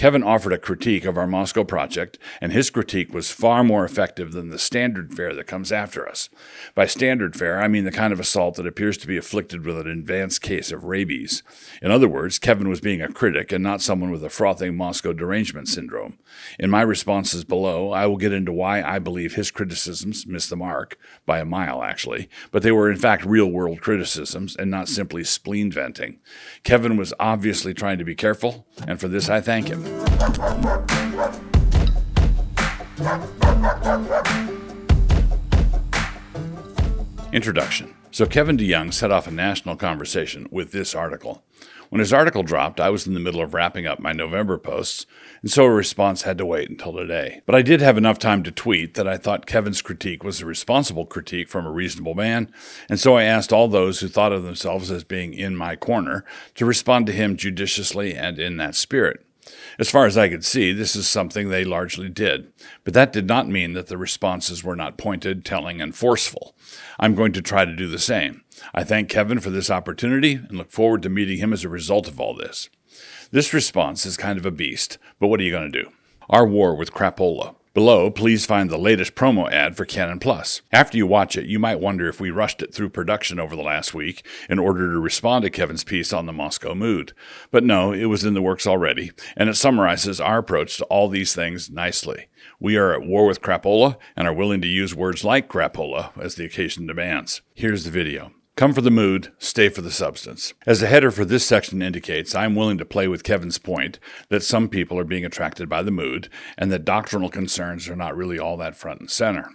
Kevin offered a critique of our Moscow project, and his critique was far more effective than the standard fare that comes after us. By standard fare, I mean the kind of assault that appears to be afflicted with an advanced case of rabies. In other words, Kevin was being a critic and not someone with a frothing Moscow derangement syndrome. In my responses below, I will get into why I believe his criticisms missed the mark, by a mile actually, but they were in fact real-world criticisms and not simply spleen venting. Kevin was obviously trying to be careful, and for this I thank him. Introduction. So Kevin DeYoung set off a national conversation with this article. When his article dropped, I was in the middle of wrapping up my November posts, and so a response had to wait until today. But I did have enough time to tweet that I thought Kevin's critique was a responsible critique from a reasonable man, and so I asked all those who thought of themselves as being in my corner to respond to him judiciously and in that spirit. As far as I could see, this is something they largely did, but that did not mean that the responses were not pointed, telling, and forceful. I'm going to try to do the same. I thank Kevin for this opportunity and look forward to meeting him as a result of all this. This response is kind of a beast, but what are you going to do? Our war with crapola. Below, please find the latest promo ad for Canon Plus. After you watch it, you might wonder if we rushed it through production over the last week in order to respond to Kevin's piece on the Moscow mood. But no, it was in the works already, and it summarizes our approach to all these things nicely. We are at war with crapola and are willing to use words like crapola as the occasion demands. Here's the video. Come for the mood, stay for the substance. As the header for this section indicates, I'm willing to play with Kevin's point that some people are being attracted by the mood and that doctrinal concerns are not really all that front and center.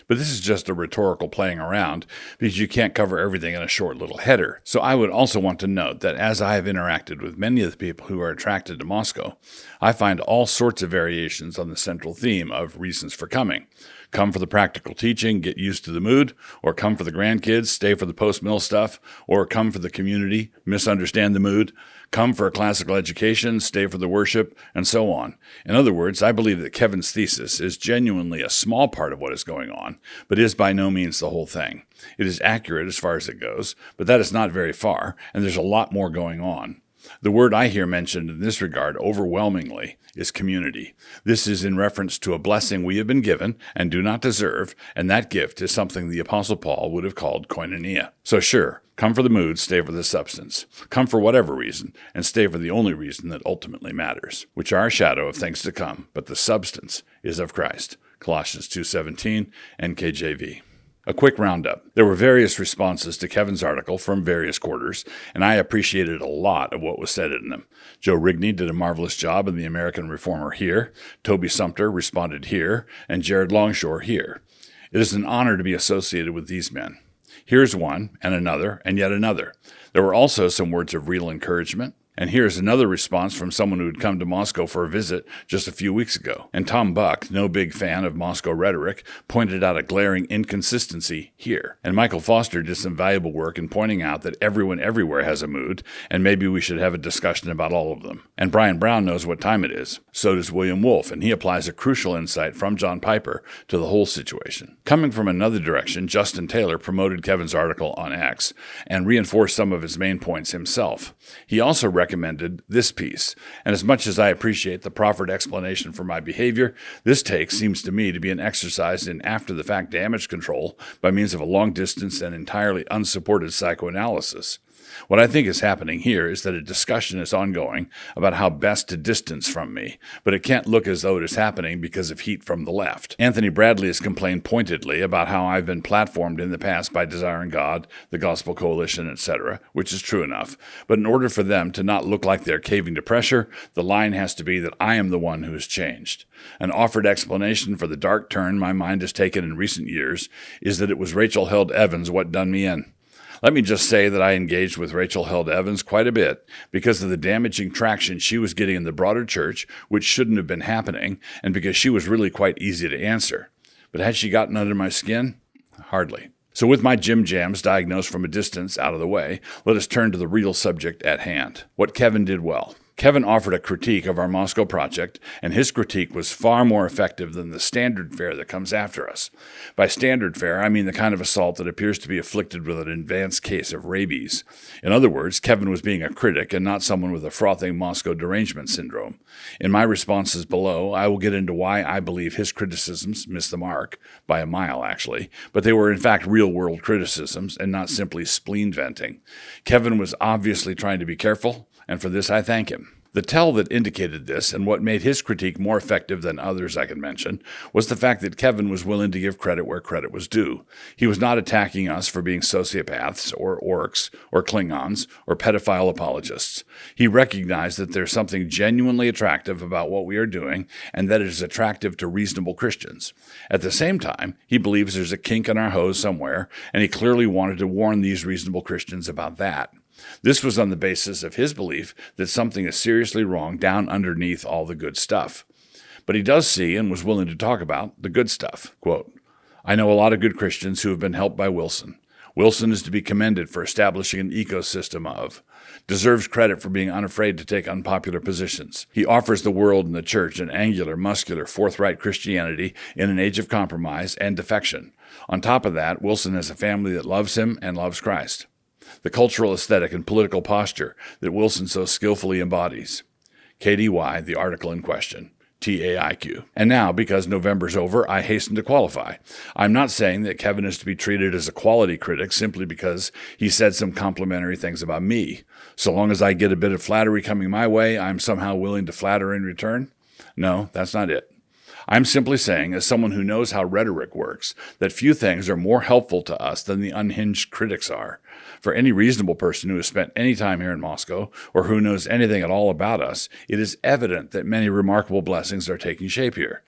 But this is just a rhetorical playing around because you can't cover everything in a short little header. So I would also want to note that as I have interacted with many of the people who are attracted to Moscow, I find all sorts of variations on the central theme of reasons for coming. Come for the practical teaching, get used to the mood, or come for the grandkids, stay for the post-mill stuff, or come for the community, misunderstand the mood, come for a classical education, stay for the worship, and so on. In other words, I believe that Kevin's thesis is genuinely a small part of what is going on, but is by no means the whole thing. It is accurate as far as it goes, but that is not very far, and there's a lot more going on. The word I hear mentioned in this regard overwhelmingly is community. This is in reference to a blessing we have been given and do not deserve, and that gift is something the Apostle Paul would have called koinonia. So sure, come for the mood, stay for the substance. Come for whatever reason, and stay for the only reason that ultimately matters, which are a shadow of things to come, but the substance is of Christ. Colossians 2:17, NKJV. A quick roundup. There were various responses to Kevin's article from various quarters, and I appreciated a lot of what was said in them. Joe Rigney did a marvelous job in The American Reformer here, Toby Sumter responded here, and Jared Longshore here. It is an honor to be associated with these men. Here's one, and another, and yet another. There were also some words of real encouragement. And here's another response from someone who had come to Moscow for a visit just a few weeks ago. And Tom Buck, no big fan of Moscow rhetoric, pointed out a glaring inconsistency here. And Michael Foster did some valuable work in pointing out that everyone everywhere has a mood, and maybe we should have a discussion about all of them. And Brian Brown knows what time it is. So does William Wolfe, and he applies a crucial insight from John Piper to the whole situation. Coming from another direction, Justin Taylor promoted Kevin's article on X and reinforced some of his main points himself. He also recommended this piece, and as much as I appreciate the proffered explanation for my behavior, this take seems to me to be an exercise in after-the-fact damage control by means of a long-distance and entirely unsupported psychoanalysis. What I think is happening here is that a discussion is ongoing about how best to distance from me, but it can't look as though it is happening because of heat from the left. Anthony Bradley has complained pointedly about how I've been platformed in the past by Desiring God, the Gospel Coalition, etc., which is true enough. But in order for them to not look like they're caving to pressure, the line has to be that I am the one who has changed. An offered explanation for the dark turn my mind has taken in recent years is that it was Rachel Held Evans what done me in. Let me just say that I engaged with Rachel Held Evans quite a bit because of the damaging traction she was getting in the broader church, which shouldn't have been happening, and because she was really quite easy to answer. But had she gotten under my skin? Hardly. So with my Jim Jams diagnosed from a distance out of the way, let us turn to the real subject at hand. What Kevin did well. Kevin offered a critique of our Moscow project, and his critique was far more effective than the standard fare that comes after us. By standard fare, I mean the kind of assault that appears to be afflicted with an advanced case of rabies. In other words, Kevin was being a critic and not someone with a frothing Moscow derangement syndrome. In my responses below, I will get into why I believe his criticisms missed the mark, by a mile actually, but they were in fact real-world criticisms and not simply spleen venting. Kevin was obviously trying to be careful, and for this I thank him. The tell that indicated this, and what made his critique more effective than others I could mention, was the fact that Kevin was willing to give credit where credit was due. He was not attacking us for being sociopaths, or orcs, or Klingons, or pedophile apologists. He recognized that there's something genuinely attractive about what we are doing, and that it is attractive to reasonable Christians. At the same time, he believes there's a kink in our hose somewhere, and he clearly wanted to warn these reasonable Christians about that. This was on the basis of his belief that something is seriously wrong down underneath all the good stuff. But he does see and was willing to talk about the good stuff. Quote, I know a lot of good Christians who have been helped by Wilson. Wilson is to be commended for establishing an ecosystem of, deserves credit for being unafraid to take unpopular positions. He offers the world and the church an angular, muscular, forthright Christianity in an age of compromise and defection. On top of that, Wilson has a family that loves him and loves Christ. The cultural aesthetic and political posture that Wilson so skillfully embodies. KDY, the article in question. TAIQ. And now, because November's over, I hasten to qualify. I'm not saying that Kevin is to be treated as a quality critic simply because he said some complimentary things about me. So long as I get a bit of flattery coming my way, I'm somehow willing to flatter in return? No, that's not it. I'm simply saying, as someone who knows how rhetoric works, that few things are more helpful to us than the unhinged critics are. For any reasonable person who has spent any time here in Moscow, or who knows anything at all about us, it is evident that many remarkable blessings are taking shape here.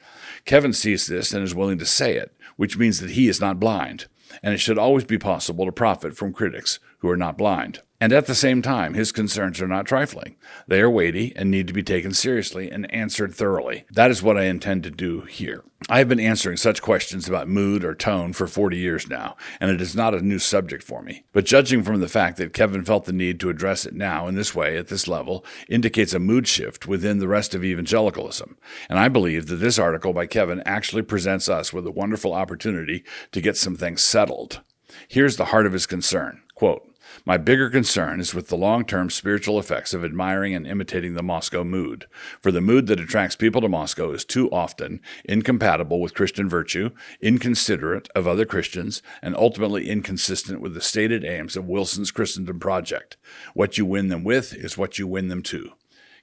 Kevin sees this and is willing to say it, which means that he is not blind, and it should always be possible to profit from critics who are not blind. And at the same time, his concerns are not trifling. They are weighty and need to be taken seriously and answered thoroughly. That is what I intend to do here. I have been answering such questions about mood or tone for 40 years now, and it is not a new subject for me. But judging from the fact that Kevin felt the need to address it now in this way, at this level, indicates a mood shift within the rest of evangelicalism. And I believe that this article by Kevin actually presents us with a wonderful opportunity to get some things settled. Here's the heart of his concern. Quote, my bigger concern is with the long-term spiritual effects of admiring and imitating the Moscow mood. For the mood that attracts people to Moscow is too often incompatible with Christian virtue, inconsiderate of other Christians, and ultimately inconsistent with the stated aims of Wilson's Christendom Project. What you win them with is what you win them to.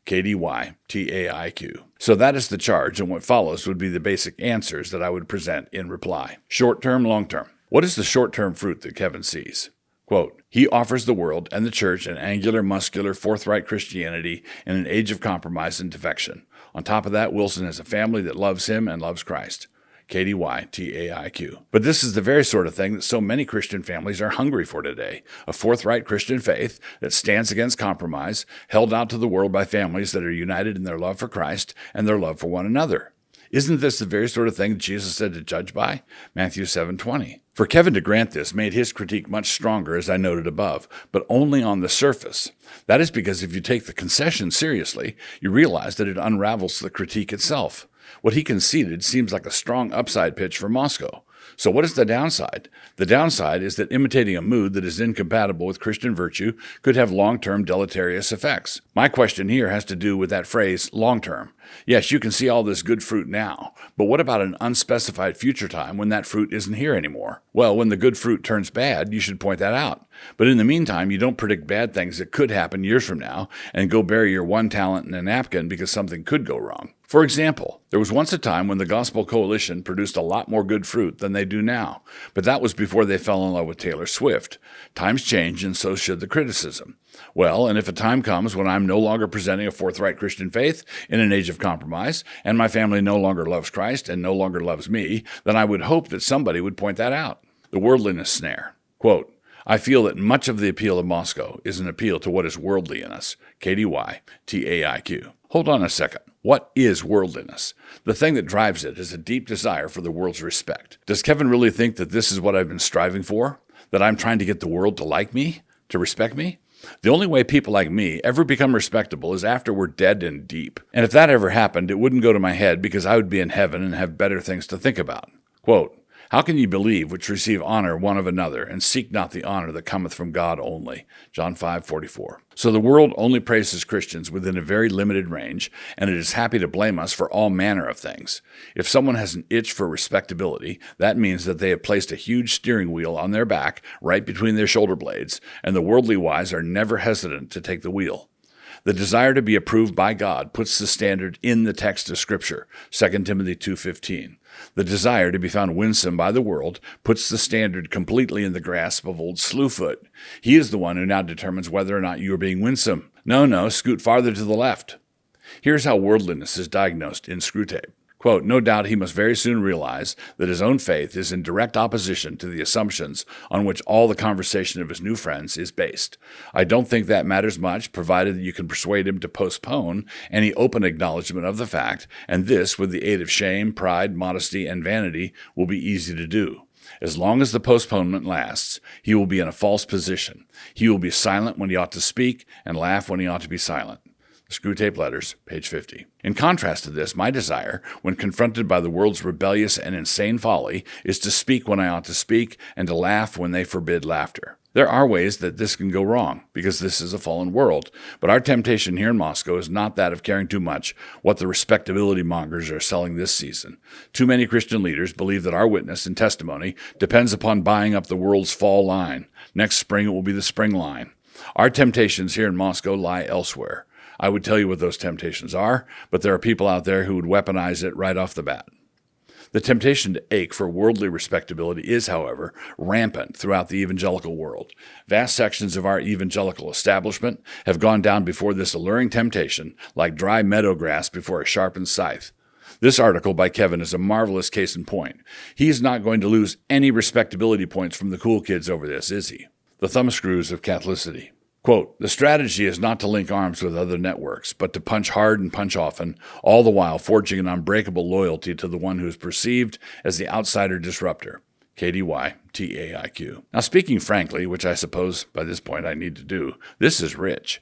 KDY, TAIQ. So that is the charge, and what follows would be the basic answers that I would present in reply. Short-term, long-term. What is the short-term fruit that Kevin sees? Quote, he offers the world and the church an angular, muscular, forthright Christianity in an age of compromise and defection. On top of that, Wilson has a family that loves him and loves Christ. KDY, TAIQ. But this is the very sort of thing that so many Christian families are hungry for today. A forthright Christian faith that stands against compromise, held out to the world by families that are united in their love for Christ and their love for one another. Isn't this the very sort of thing Jesus said to judge by? Matthew 7:20. For Kevin to grant this made his critique much stronger, as I noted above, but only on the surface. That is because if you take the concession seriously, you realize that it unravels the critique itself. What he conceded seems like a strong upside pitch for Moscow. So what is the downside? The downside is that imitating a mood that is incompatible with Christian virtue could have long-term deleterious effects. My question here has to do with that phrase, long-term. Yes, you can see all this good fruit now, but what about an unspecified future time when that fruit isn't here anymore? Well, when the good fruit turns bad, you should point that out. But in the meantime, you don't predict bad things that could happen years from now and go bury your one talent in a napkin because something could go wrong. For example, there was once a time when the Gospel Coalition produced a lot more good fruit than they do now, but that was before they fell in love with Taylor Swift. Times change, and so should the criticism. Well, and if a time comes when I'm no longer presenting a forthright Christian faith in an age of compromise, and my family no longer loves Christ and no longer loves me, then I would hope that somebody would point that out. The worldliness snare. Quote, I feel that much of the appeal of Moscow is an appeal to what is worldly in us. KDY, TAIQ. Hold on a second. What is worldliness? The thing that drives it is a deep desire for the world's respect. Does Kevin really think that this is what I've been striving for? That I'm trying to get the world to like me? To respect me? The only way people like me ever become respectable is after we're dead and deep. And if that ever happened, it wouldn't go to my head because I would be in heaven and have better things to think about. Quote, "How can ye believe which receive honor one of another, and seek not the honor that cometh from God only?" John 5:44. So the world only praises Christians within a very limited range, and it is happy to blame us for all manner of things. If someone has an itch for respectability, that means that they have placed a huge steering wheel on their back right between their shoulder blades, and the worldly wise are never hesitant to take the wheel. The desire to be approved by God puts the standard in the text of Scripture, 2 Timothy 2:15. The desire to be found winsome by the world puts the standard completely in the grasp of old Slewfoot. He is the one who now determines whether or not you are being winsome. No, scoot farther to the left. Here's how worldliness is diagnosed in Screwtape. Quote, "No doubt he must very soon realize that his own faith is in direct opposition to the assumptions on which all the conversation of his new friends is based. I don't think that matters much, provided that you can persuade him to postpone any open acknowledgement of the fact, and this, with the aid of shame, pride, modesty, and vanity, will be easy to do. As long as the postponement lasts, he will be in a false position. He will be silent when he ought to speak, and laugh when he ought to be silent." Screwtape Letters, page 50. In contrast to this, my desire, when confronted by the world's rebellious and insane folly, is to speak when I ought to speak and to laugh when they forbid laughter. There are ways that this can go wrong, because this is a fallen world, but our temptation here in Moscow is not that of caring too much what the respectability mongers are selling this season. Too many Christian leaders believe that our witness and testimony depends upon buying up the world's fall line. Next spring it will be the spring line. Our temptations here in Moscow lie elsewhere. I would tell you what those temptations are, but there are people out there who would weaponize it right off the bat. The temptation to ache for worldly respectability is, however, rampant throughout the evangelical world. Vast sections of our evangelical establishment have gone down before this alluring temptation like dry meadow grass before a sharpened scythe. This article by Kevin is a marvelous case in point. He's not going to lose any respectability points from the cool kids over this, is he? The thumbscrews of Catholicity. Quote, "The strategy is not to link arms with other networks, but to punch hard and punch often, all the while forging an unbreakable loyalty to the one who is perceived as the outsider disruptor." KDY, TAIQ. Now, speaking frankly, which I suppose by this point I need to do, this is rich.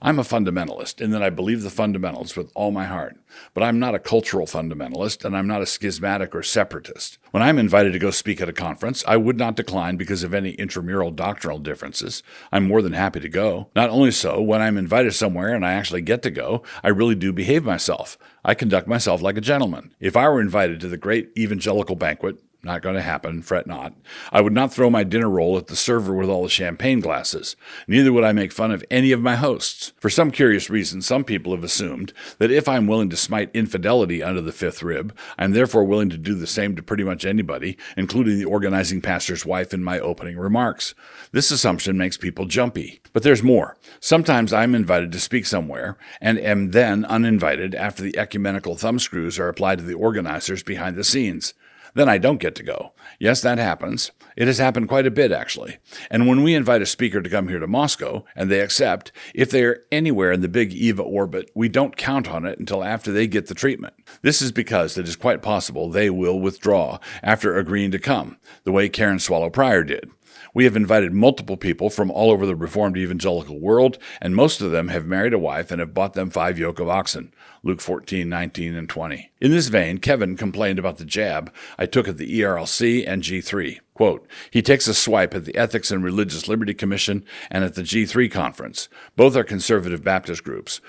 I'm a fundamentalist in that I believe the fundamentals with all my heart, but I'm not a cultural fundamentalist, and I'm not a schismatic or separatist. When I'm invited to go speak at a conference, I would not decline because of any intramural doctrinal differences. I'm more than happy to go. Not only so, when I'm invited somewhere and I actually get to go, I really do behave myself. I conduct myself like a gentleman. If I were invited to the great evangelical banquet, not going to happen, fret not, I would not throw my dinner roll at the server with all the champagne glasses. Neither would I make fun of any of my hosts. For some curious reason, some people have assumed that if I'm willing to smite infidelity under the fifth rib, I'm therefore willing to do the same to pretty much anybody, including the organizing pastor's wife in my opening remarks. This assumption makes people jumpy. But there's more. Sometimes I'm invited to speak somewhere, and am then uninvited after the ecumenical thumbscrews are applied to the organizers behind the scenes. Then I don't get to go. Yes, that happens. It has happened quite a bit, actually. And when we invite a speaker to come here to Moscow, and they accept, if they are anywhere in the big EVA orbit, we don't count on it until after they get the treatment. This is because it is quite possible they will withdraw after agreeing to come, the way Karen Swallow Pryor did. We have invited multiple people from all over the Reformed evangelical world, and most of them have married a wife and have bought them 5 yoke of oxen. Luke 14, 19, and 20. In this vein, Kevin complained about the jab I took at the ERLC and G3. Quote, "He takes a swipe at the Ethics and Religious Liberty Commission and at the G3 conference. Both are conservative Baptist groups,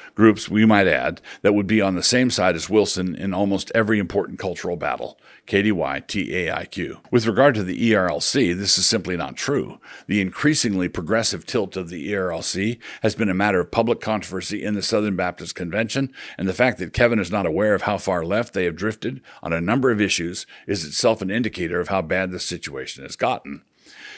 we might add, that would be on the same side as Wilson in almost every important cultural battle." KDY, TAIQ. With regard to the ERLC, this is simply not true. The increasingly progressive tilt of the ERLC has been a matter of public controversy in the Southern Baptist Convention, and the fact that Kevin is not aware of how far left they have drifted on a number of issues is itself an indicator of how bad the situation has gotten.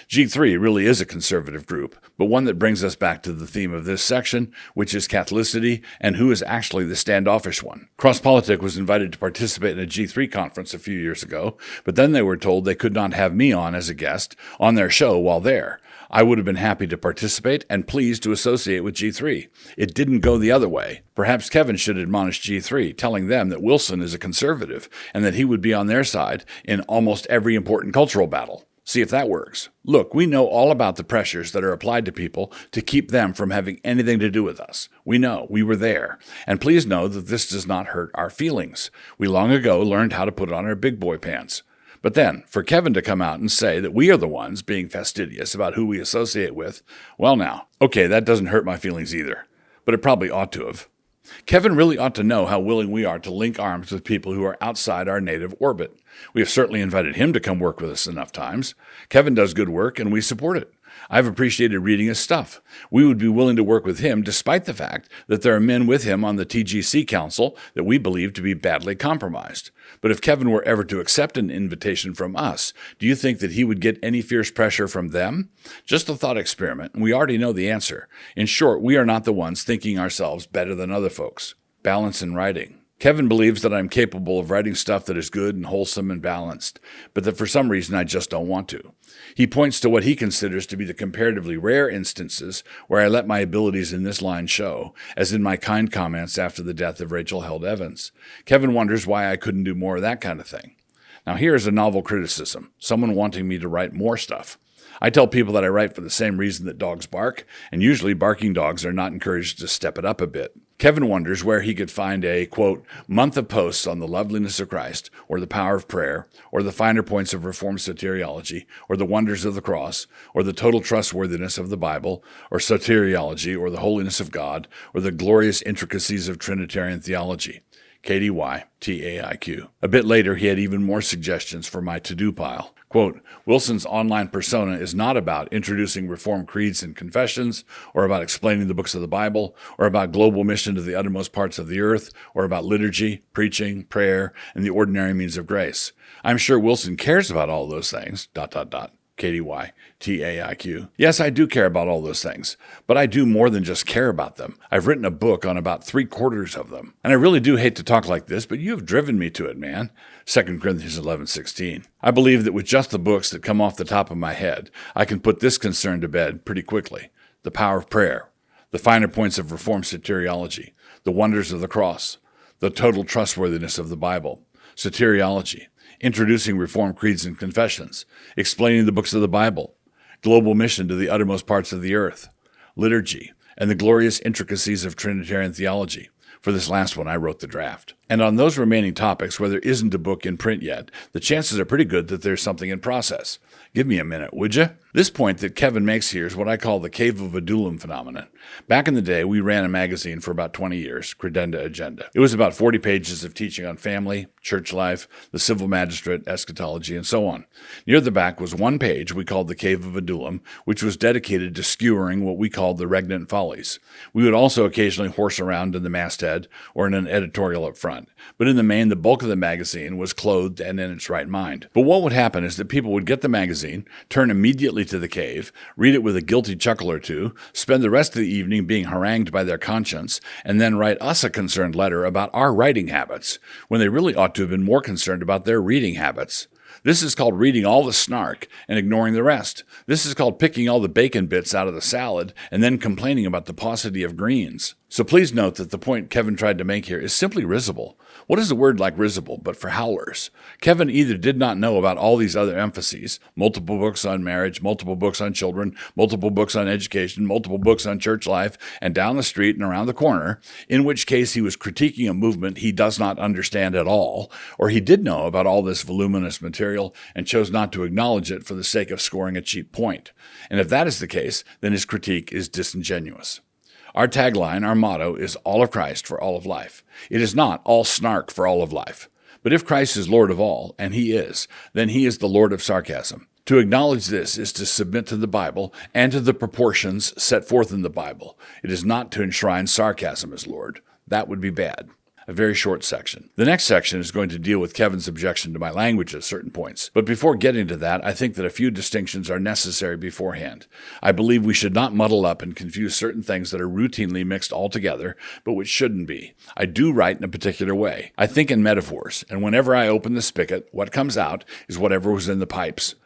G3 really is a conservative group, but one that brings us back to the theme of this section, which is Catholicity and who is actually the standoffish one. CrossPolitic was invited to participate in a G3 conference a few years ago, but then they were told they could not have me on as a guest on their show while there. I would have been happy to participate and pleased to associate with G3. It didn't go the other way. Perhaps Kevin should admonish G3, telling them that Wilson is a conservative and that he would be on their side in almost every important cultural battle. See if that works. Look, we know all about the pressures that are applied to people to keep them from having anything to do with us. We know. We were there. And please know that this does not hurt our feelings. We long ago learned how to put on our big boy pants. But then, for Kevin to come out and say that we are the ones being fastidious about who we associate with, well now, okay, that doesn't hurt my feelings either. But it probably ought to have. Kevin really ought to know how willing we are to link arms with people who are outside our native orbit. We have certainly invited him to come work with us enough times. Kevin does good work, and we support it. I've appreciated reading his stuff. We would be willing to work with him despite the fact that there are men with him on the TGC Council that we believe to be badly compromised. But if Kevin were ever to accept an invitation from us, do you think that he would get any fierce pressure from them? Just a thought experiment, and we already know the answer. In short, we are not the ones thinking ourselves better than other folks. Balance in writing. Kevin believes that I'm capable of writing stuff that is good and wholesome and balanced, but that for some reason I just don't want to. He points to what he considers to be the comparatively rare instances where I let my abilities in this line show, as in my kind comments after the death of Rachel Held Evans. Kevin wonders why I couldn't do more of that kind of thing. Now here is a novel criticism, someone wanting me to write more stuff. I tell people that I write for the same reason that dogs bark, and usually barking dogs are not encouraged to step it up a bit. Kevin wonders where he could find a, quote, month of posts on the loveliness of Christ, or the power of prayer, or the finer points of Reformed soteriology, or the wonders of the cross, or the total trustworthiness of the Bible, or soteriology, or the holiness of God, or the glorious intricacies of Trinitarian theology. KDY, TAIQ. A bit later, he had even more suggestions for my to-do pile. Quote, Wilson's online persona is not about introducing Reformed creeds and confessions, or about explaining the books of the Bible, or about global mission to the uttermost parts of the earth, or about liturgy, preaching, prayer, and the ordinary means of grace. I'm sure Wilson cares about all those things, KDY, TAIQ. Yes, I do care about all those things, but I do more than just care about them. I've written a book on about 3/4 of them. And I really do hate to talk like this, but you have driven me to it, man. 2 Corinthians 11:16. I believe that with just the books that come off the top of my head, I can put this concern to bed pretty quickly. The power of prayer, the finer points of Reformed soteriology, the wonders of the cross, the total trustworthiness of the Bible, soteriology, introducing Reformed creeds and confessions, explaining the books of the Bible, global mission to the uttermost parts of the earth, liturgy, and the glorious intricacies of Trinitarian theology. For this last one, I wrote the draft. And on those remaining topics, where there isn't a book in print yet, the chances are pretty good that there's something in process. Give me a minute, would you? This point that Kevin makes here is what I call the cave of Adullam phenomenon. Back in the day, we ran a magazine for about 20 years, Credenda Agenda. It was about 40 pages of teaching on family, church life, the civil magistrate, eschatology, and so on. Near the back was one page we called the Cave of Adullam, which was dedicated to skewering what we called the regnant follies. We would also occasionally horse around in the masthead or in an editorial up front. But in the main, the bulk of the magazine was clothed and in its right mind. But what would happen is that people would get the magazine, turn immediately to the cave, read it with a guilty chuckle or two, spend the rest of the evening being harangued by their conscience, and then write us a concerned letter about our writing habits, when they really ought to have been more concerned about their reading habits. This is called reading all the snark and ignoring the rest. This is called picking all the bacon bits out of the salad and then complaining about the paucity of greens. So please note that the point Kevin tried to make here is simply risible. What is a word like risible but for howlers? Kevin either did not know about all these other emphases, multiple books on marriage, multiple books on children, multiple books on education, multiple books on church life, and down the street and around the corner, in which case he was critiquing a movement he does not understand at all, or he did know about all this voluminous material and chose not to acknowledge it for the sake of scoring a cheap point. And if that is the case, then his critique is disingenuous. Our tagline, our motto, is all of Christ for all of life. It is not all snark for all of life. But if Christ is Lord of all, and he is, then he is the Lord of sarcasm. To acknowledge this is to submit to the Bible and to the proportions set forth in the Bible. It is not to enshrine sarcasm as Lord. That would be bad. A very short section. The next section is going to deal with Kevin's objection to my language at certain points. But before getting to that, I think that a few distinctions are necessary beforehand. I believe we should not muddle up and confuse certain things that are routinely mixed all together, but which shouldn't be. I do write in a particular way. I think in metaphors, and whenever I open the spigot, what comes out is whatever was in the pipes.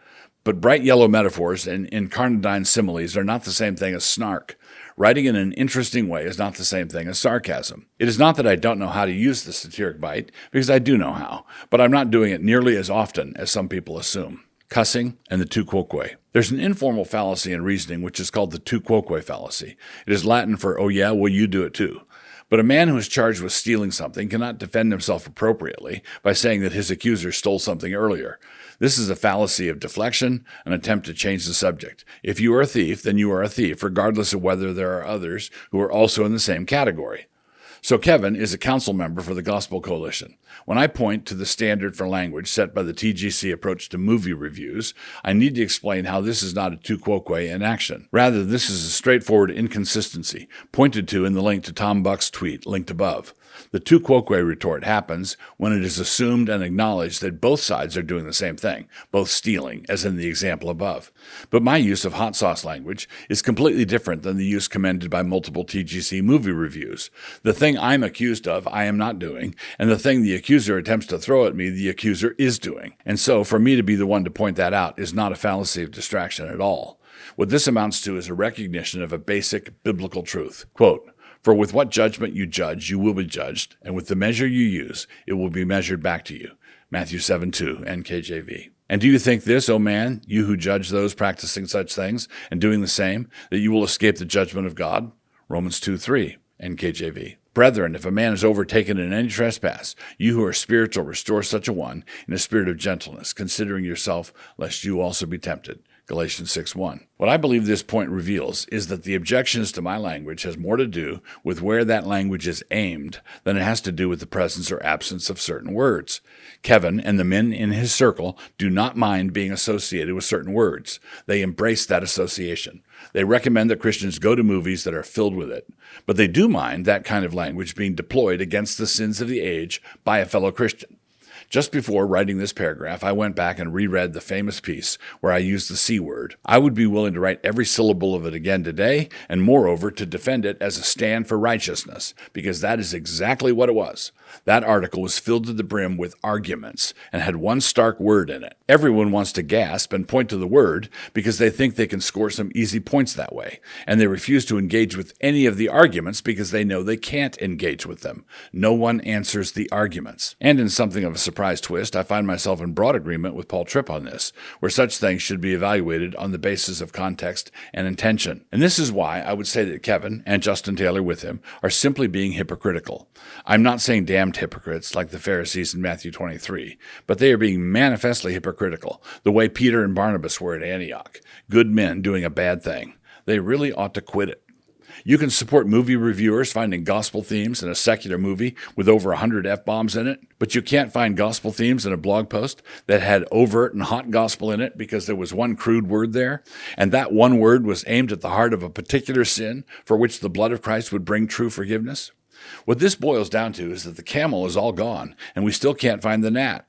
But bright yellow metaphors and incarnadine similes are not the same thing as snark. Writing in an interesting way is not the same thing as sarcasm. It is not that I don't know how to use the satiric bite, because I do know how, but I'm not doing it nearly as often as some people assume. cussing, and the tu quoque. There's an informal fallacy in reasoning which is called the tu quoque fallacy. It is Latin for, oh yeah, well you do it too. But a man who is charged with stealing something cannot defend himself appropriately by saying that his accuser stole something earlier. This is a fallacy of deflection, an attempt to change the subject. If you are a thief, then you are a thief, regardless of whether there are others who are also in the same category. So Kevin is a council member for the Gospel Coalition. When I point to the standard for language set by the TGC approach to movie reviews, I need to explain how this is not a tu quoque in action. Rather, this is a straightforward inconsistency, pointed to in the link to Tom Buck's tweet linked above. The tu quoque retort happens when it is assumed and acknowledged that both sides are doing the same thing, both stealing, as in the example above. But my use of hot sauce language is completely different than the use commended by multiple TGC movie reviews. The thing I'm accused of, I am not doing, and the thing the accuser attempts to throw at me, the accuser is doing. And so, for me to be the one to point that out is not a fallacy of distraction at all. What this amounts to is a recognition of a basic biblical truth. Quote, "For with what judgment you judge, you will be judged, and with the measure you use, it will be measured back to you." Matthew 7:2, NKJV. And do you think this, O man, you who judge those practicing such things and doing the same, that you will escape the judgment of God? Romans 2:3, NKJV. Brethren, if a man is overtaken in any trespass, you who are spiritual restore such a one in a spirit of gentleness, considering yourself, lest you also be tempted. Galatians 6:1. What I believe this point reveals is that the objections to my language has more to do with where that language is aimed than it has to do with the presence or absence of certain words. Kevin and the men in his circle do not mind being associated with certain words. They embrace that association. They recommend that Christians go to movies that are filled with it. But they do mind that kind of language being deployed against the sins of the age by a fellow Christian. Just before writing this paragraph, I went back and reread the famous piece where I used the C word. I would be willing to write every syllable of it again today, and moreover, to defend it as a stand for righteousness, because that is exactly what it was. That article was filled to the brim with arguments and had one stark word in it. Everyone wants to gasp and point to the word because they think they can score some easy points that way, and they refuse to engage with any of the arguments because they know they can't engage with them. No one answers the arguments. And in something of a surprise twist, I find myself in broad agreement with Paul Tripp on this, where such things should be evaluated on the basis of context and intention. And this is why I would say that Kevin, and Justin Taylor with him, are simply being hypocritical. I'm not saying damned hypocrites like the Pharisees in Matthew 23, but they are being manifestly hypocritical, the way Peter and Barnabas were at Antioch, good men doing a bad thing. They really ought to quit it. You can support movie reviewers finding gospel themes in a secular movie with over 100 F-bombs in it, but you can't find gospel themes in a blog post that had overt and hot gospel in it because there was one crude word there, and that one word was aimed at the heart of a particular sin for which the blood of Christ would bring true forgiveness. What this boils down to is that the camel is all gone, and we still can't find the gnat.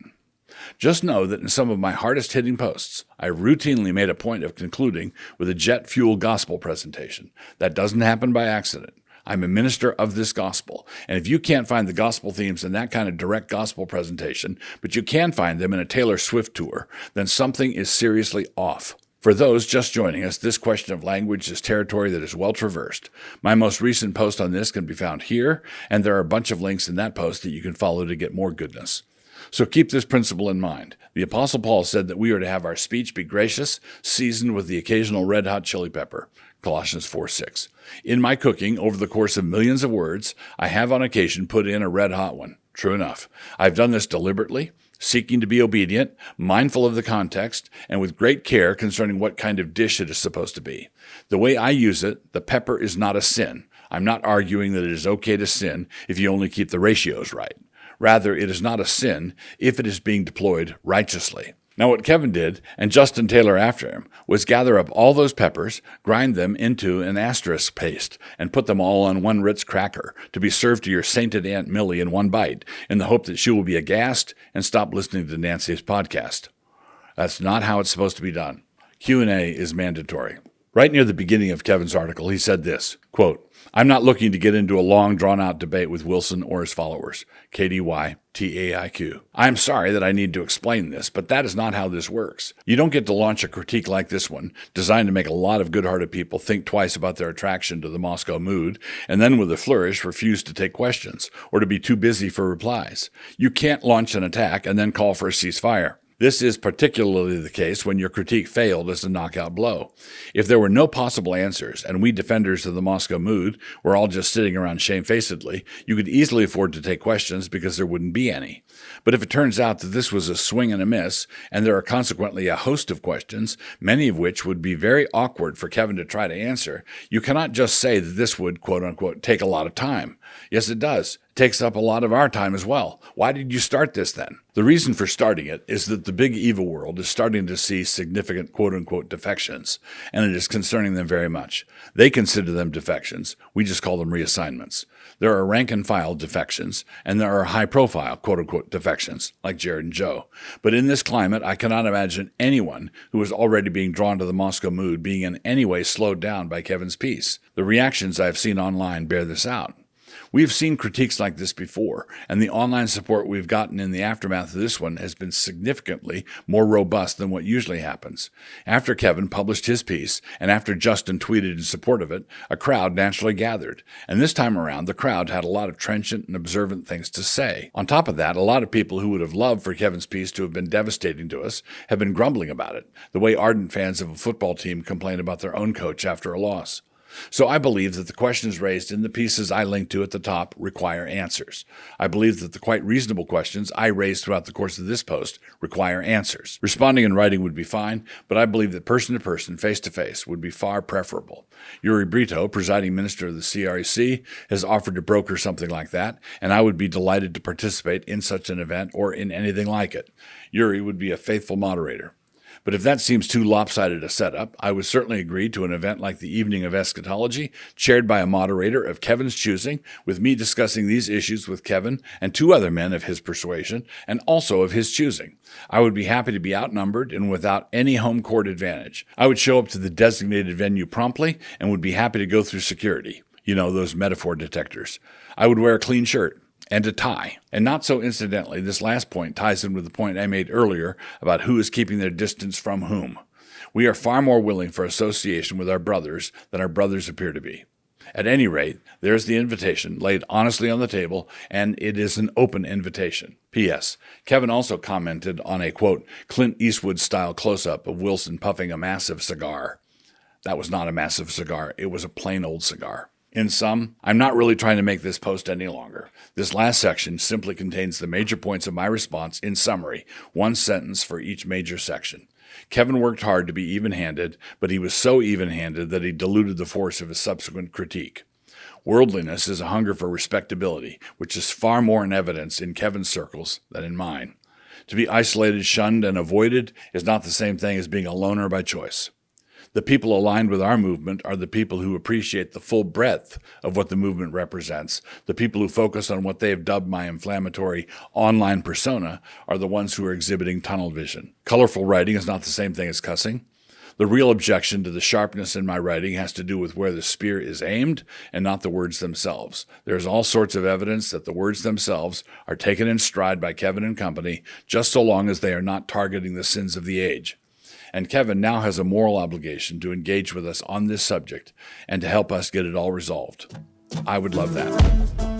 Just know that in some of my hardest-hitting posts, I routinely made a point of concluding with a jet fuel gospel presentation. That doesn't happen by accident. I'm a minister of this gospel, and if you can't find the gospel themes in that kind of direct gospel presentation, but you can find them in a Taylor Swift tour, then something is seriously off. For those just joining us, this question of language is territory that is well traversed. My most recent post on this can be found here, and there are a bunch of links in that post that you can follow to get more goodness. So keep this principle in mind. The Apostle Paul said that we are to have our speech be gracious, seasoned with the occasional red-hot chili pepper. Colossians 4:6. In my cooking, over the course of millions of words, I have on occasion put in a red-hot one. True enough. I've done this deliberately, seeking to be obedient, mindful of the context, and with great care concerning what kind of dish it is supposed to be. The way I use it, the pepper is not a sin. I'm not arguing that it is okay to sin if you only keep the ratios right. Rather, it is not a sin if it is being deployed righteously. Now, what Kevin did, and Justin Taylor after him, was gather up all those peppers, grind them into an asterisk paste, and put them all on one Ritz cracker to be served to your sainted Aunt Millie in one bite, in the hope that she will be aghast and stop listening to Nancy's podcast. That's not how it's supposed to be done. Q&A is mandatory. Right near the beginning of Kevin's article, he said this, quote, "I'm not looking to get into a long, drawn-out debate with Wilson or his followers. KDYTAIQ. I'm sorry that I need to explain this, but that is not how this works. You don't get to launch a critique like this one, designed to make a lot of good-hearted people think twice about their attraction to the Moscow mood, and then with a flourish refuse to take questions, or to be too busy for replies. You can't launch an attack and then call for a ceasefire. This is particularly the case when your critique failed as a knockout blow. If there were no possible answers, and we defenders of the Moscow mood were all just sitting around shamefacedly, you could easily afford to take questions because there wouldn't be any. But if it turns out that this was a swing and a miss, and there are consequently a host of questions, many of which would be very awkward for Kevin to try to answer, you cannot just say that this would, quote-unquote, take a lot of time. Yes, it does. It takes up a lot of our time as well. Why did you start this then? The reason for starting it is that the big evil world is starting to see significant quote-unquote defections, and it is concerning them very much. They consider them defections. We just call them reassignments. There are rank-and-file defections, and there are high-profile quote-unquote defections, like Jared and Joe. But in this climate, I cannot imagine anyone who is already being drawn to the Moscow mood being in any way slowed down by Kevin's piece. The reactions I have seen online bear this out. We've seen critiques like this before, and the online support we've gotten in the aftermath of this one has been significantly more robust than what usually happens. After Kevin published his piece, and after Justin tweeted in support of it, a crowd naturally gathered. And this time around, the crowd had a lot of trenchant and observant things to say. On top of that, a lot of people who would have loved for Kevin's piece to have been devastating to us have been grumbling about it, the way ardent fans of a football team complain about their own coach after a loss. So I believe that the questions raised in the pieces I linked to at the top require answers. I believe that the quite reasonable questions I raised throughout the course of this post require answers. Responding in writing would be fine, but I believe that person-to-person, face-to-face, would be far preferable. Yuri Brito, presiding minister of the CREC, has offered to broker something like that, and I would be delighted to participate in such an event or in anything like it. Yuri would be a faithful moderator. But if that seems too lopsided a setup, I would certainly agree to an event like the Evening of Eschatology, chaired by a moderator of Kevin's choosing, with me discussing these issues with Kevin and two other men of his persuasion, and also of his choosing. I would be happy to be outnumbered and without any home court advantage. I would show up to the designated venue promptly and would be happy to go through security. You know, those metaphor detectors. I would wear a clean shirt and a tie. And not so incidentally, this last point ties in with the point I made earlier about who is keeping their distance from whom. We are far more willing for association with our brothers than our brothers appear to be. At any rate, there's the invitation laid honestly on the table, and it is an open invitation. P.S. Kevin also commented on a, quote, Clint Eastwood-style close-up of Wilson puffing a massive cigar. That was not a massive cigar. It was a plain old cigar. In sum, I'm not really trying to make this post any longer. This last section simply contains the major points of my response in summary, one sentence for each major section. Kevin worked hard to be even-handed, but he was so even-handed that he diluted the force of his subsequent critique. Worldliness is a hunger for respectability, which is far more in evidence in Kevin's circles than in mine. To be isolated, shunned, and avoided is not the same thing as being a loner by choice. The people aligned with our movement are the people who appreciate the full breadth of what the movement represents. The people who focus on what they have dubbed my inflammatory online persona are the ones who are exhibiting tunnel vision. Colorful writing is not the same thing as cussing. The real objection to the sharpness in my writing has to do with where the spear is aimed and not the words themselves. There is all sorts of evidence that the words themselves are taken in stride by Kevin and company, just so long as they are not targeting the sins of the age. And Kevin now has a moral obligation to engage with us on this subject and to help us get it all resolved. I would love that.